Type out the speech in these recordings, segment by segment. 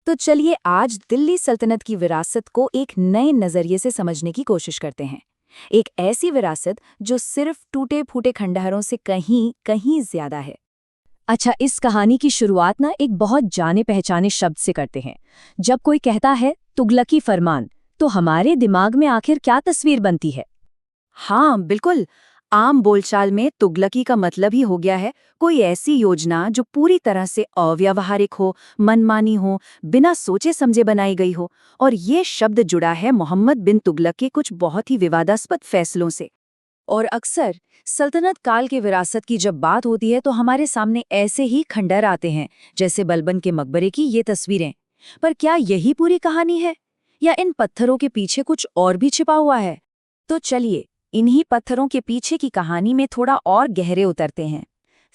तो चलिए आज दिल्ली सल्तनत की विरासत को एक नए नजरिए से समझने की कोशिश करते हैं। एक ऐसी विरासत जो सिर्फ टूटे फूटे खंडहरों से कहीं कहीं ज्यादा है। अच्छा, इस कहानी की शुरुआत ना एक बहुत जाने पहचाने शब्द से करते हैं। जब कोई कहता है तुगलकी फरमान, तो हमारे दिमाग में आखिर क्या तस्वीर बनती है? हाँ बिल्कुल। आम बोलचाल में तुगलकी का मतलब ही हो गया है कोई ऐसी योजना जो पूरी तरह से अव्यावहारिक हो, मनमानी हो, बिना सोचे समझे बनाई गई हो। और ये शब्द जुड़ा है मोहम्मद बिन तुगलक के कुछ बहुत ही विवादास्पद फैसलों से। और अक्सर सल्तनत काल के विरासत की जब बात होती है तो हमारे सामने ऐसे ही खंडहर आते हैं, जैसे बलबन के मकबरे की ये तस्वीरें। पर क्या यही पूरी कहानी है, या इन पत्थरों के पीछे कुछ और भी छिपा हुआ है? तो चलिए इन्हीं पत्थरों के पीछे की कहानी में थोड़ा और गहरे उतरते हैं।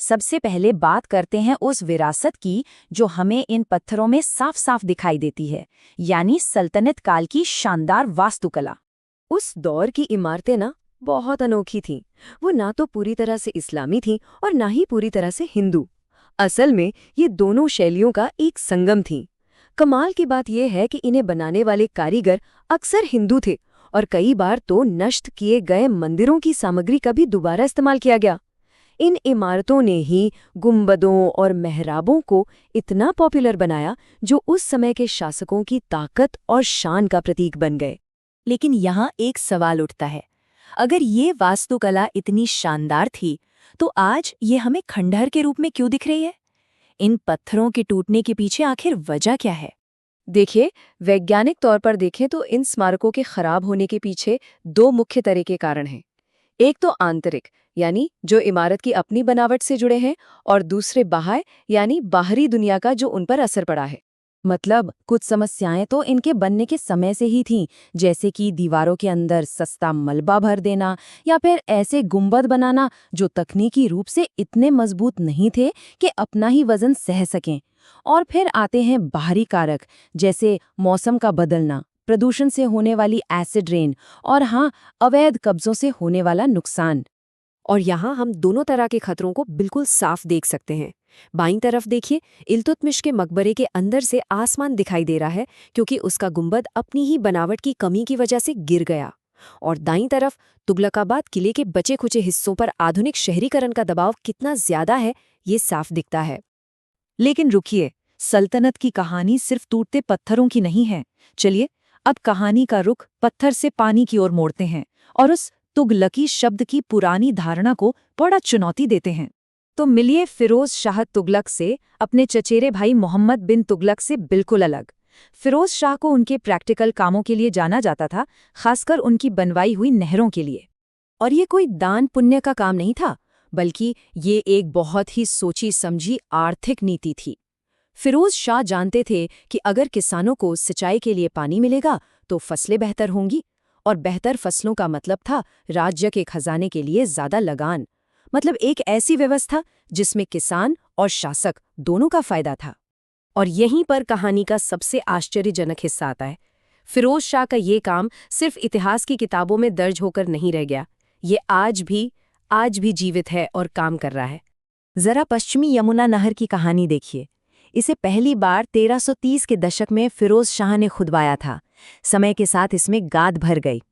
सबसे पहले बात करते हैं उस विरासत की जो हमें इन पत्थरों में साफ साफ दिखाई देती है, यानी सल्तनत काल की शानदार वास्तुकला। उस दौर की इमारतें ना बहुत अनोखी थीं। वो ना तो पूरी तरह से इस्लामी थीं और ना ही पूरी तरह से हिंदू। असल में ये दोनों शैलियों का एक संगम थीं। कमाल की बात यह है कि इन्हें बनाने वाले कारीगर अक्सर हिंदू थे, और कई बार तो नष्ट किए गए मंदिरों की सामग्री का भी दोबारा इस्तेमाल किया गया। इन इमारतों ने ही गुंबदों और मेहराबों को इतना पॉपुलर बनाया, जो उस समय के शासकों की ताकत और शान का प्रतीक बन गए। लेकिन यहाँ एक सवाल उठता है, अगर ये वास्तुकला इतनी शानदार थी तो आज ये हमें खंडहर के रूप में क्यों दिख रही है? इन पत्थरों के टूटने के पीछे आखिर वजह क्या है? देखिए, वैज्ञानिक तौर पर देखें तो इन स्मारकों के खराब होने के पीछे दो मुख्य तरह के कारण हैं। एक तो आंतरिक, यानी जो इमारत की अपनी बनावट से जुड़े हैं, और दूसरे बाह्य, यानी बाहरी दुनिया का जो उन पर असर पड़ा है। मतलब कुछ समस्याएं तो इनके बनने के समय से ही थीं, जैसे कि दीवारों के अंदर सस्ता मलबा भर देना या फिर ऐसे गुंबद बनाना जो तकनीकी रूप से इतने मजबूत नहीं थे कि अपना ही वजन सह सकें। और फिर आते हैं बाहरी कारक, जैसे मौसम का बदलना, प्रदूषण से होने वाली एसिड रेन, और हाँ, अवैध कब्जों से होने वाला नुकसान। और यहाँ हम दोनों तरह के खतरों को बिल्कुल साफ देख सकते हैं। बाईं तरफ देखिए, इल्तुतमिश के मकबरे के अंदर से आसमान दिखाई दे रहा है, क्योंकि उसका गुंबद अपनी ही बनावट की कमी की वजह से गिर गया। और दाईं तरफ तुगलकाबाद किले के बचे खुचे हिस्सों पर आधुनिक शहरीकरण का दबाव कितना ज्यादा है, ये साफ दिखता है। लेकिन रुकिए, सल्तनत की कहानी सिर्फ टूटते पत्थरों की नहीं है। चलिए अब कहानी का रुख पत्थर से पानी की ओर मोड़ते हैं और उस तुगलकी शब्द की पुरानी धारणा को बड़ा चुनौती देते हैं। तो मिलिए फिरोज शाह तुगलक से, अपने चचेरे भाई मोहम्मद बिन तुगलक से बिल्कुल अलग। फिरोज शाह को उनके प्रैक्टिकल कामों के लिए जाना जाता था, खासकर उनकी बनवाई हुई नहरों के लिए। और ये कोई दान पुण्य का काम नहीं था, बल्कि ये एक बहुत ही सोची समझी आर्थिक नीति थी। फिरोज शाह जानते थे कि अगर किसानों को सिंचाई के लिए पानी मिलेगा तो फसलें बेहतर होंगी, और बेहतर फसलों का मतलब था राज्य के खजाने के लिए ज्यादा लगान। मतलब एक ऐसी व्यवस्था जिसमें किसान और शासक दोनों का फायदा था। और यहीं पर कहानी का सबसे आश्चर्यजनक हिस्सा आता है। फिरोज शाह का ये काम सिर्फ इतिहास की किताबों में दर्ज होकर नहीं रह गया, ये आज भी जीवित है और काम कर रहा है। जरा पश्चिमी यमुना नहर की कहानी देखिए। इसे पहली बार 1330 के दशक में फिरोज शाह ने खुदवाया था। समय के साथ इसमें गाद भर गई।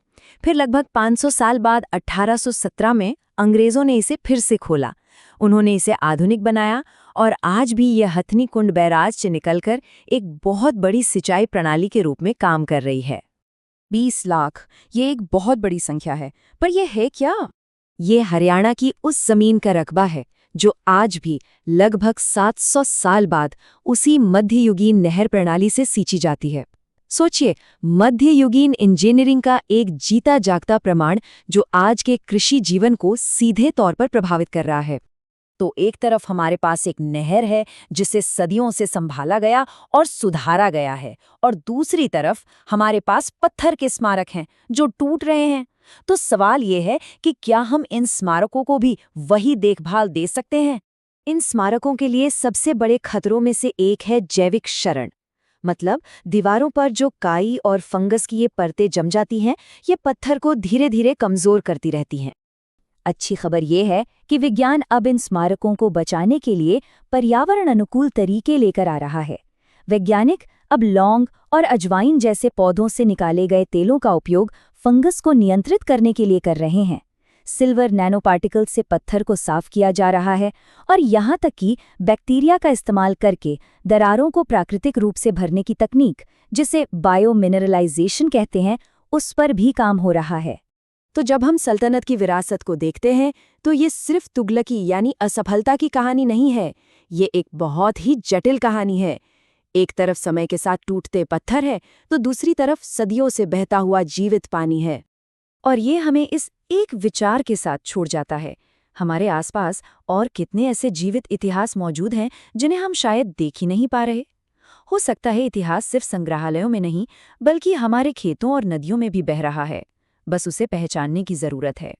फिर लगभग 500 साल बाद 1817 में अंग्रेजों ने इसे फिर से खोला। उन्होंने इसे आधुनिक बनाया, और आज भी यह हथनी कुंड बैराज से निकलकर एक बहुत बड़ी सिंचाई प्रणाली के रूप में काम कर रही है। 20 लाख, ये एक बहुत बड़ी संख्या है, पर यह है क्या? ये हरियाणा की उस जमीन का रकबा है जो आज भी लगभग 700 साल बाद उसी मध्ययुगीन नहर प्रणाली से सींची जाती है। सोचिए, मध्ययुगीन इंजीनियरिंग का एक जीता जागता प्रमाण जो आज के कृषि जीवन को सीधे तौर पर प्रभावित कर रहा है। तो एक तरफ हमारे पास एक नहर है जिसे सदियों से संभाला गया और सुधारा गया है, और दूसरी तरफ हमारे पास पत्थर के स्मारक हैं जो टूट रहे हैं। तो सवाल ये है कि क्या हम इन स्मारकों को भी वही देखभाल दे सकते हैं? इन स्मारकों के लिए सबसे बड़े खतरों में से एक है जैविक क्षरण। मतलब दीवारों पर जो काई और फंगस की ये परतें जम जाती हैं, ये पत्थर को धीरे धीरे कमजोर करती रहती हैं। अच्छी खबर ये है कि विज्ञान अब इन स्मारकों को बचाने के लिए पर्यावरण अनुकूल तरीके लेकर आ रहा है। वैज्ञानिक अब लौंग और अजवाइन जैसे पौधों से निकाले गए तेलों का उपयोग फंगस को नियंत्रित करने के लिए कर रहे हैं। सिल्वर नैनो पार्टिकल से पत्थर को साफ किया जा रहा है और यहाँ तक कि बैक्टीरिया का इस्तेमाल करके दरारों को प्राकृतिक रूप से भरने की तकनीक, जिसे बायोमिनरलाइजेशन कहते हैं, उस पर भी काम हो रहा है। तो जब हम सल्तनत की विरासत को देखते हैं तो ये सिर्फ तुगलकी यानी असफलता की कहानी नहीं है, ये एक बहुत ही जटिल कहानी है। एक तरफ समय के साथ टूटते पत्थर है तो दूसरी तरफ सदियों से बहता हुआ जीवित पानी है। और ये हमें इस एक विचार के साथ छोड़ जाता है, हमारे आसपास और कितने ऐसे जीवित इतिहास मौजूद हैं जिन्हें हम शायद देख ही नहीं पा रहे। हो सकता है इतिहास सिर्फ संग्रहालयों में नहीं बल्कि हमारे खेतों और नदियों में भी बह रहा है, बस उसे पहचानने की जरूरत है।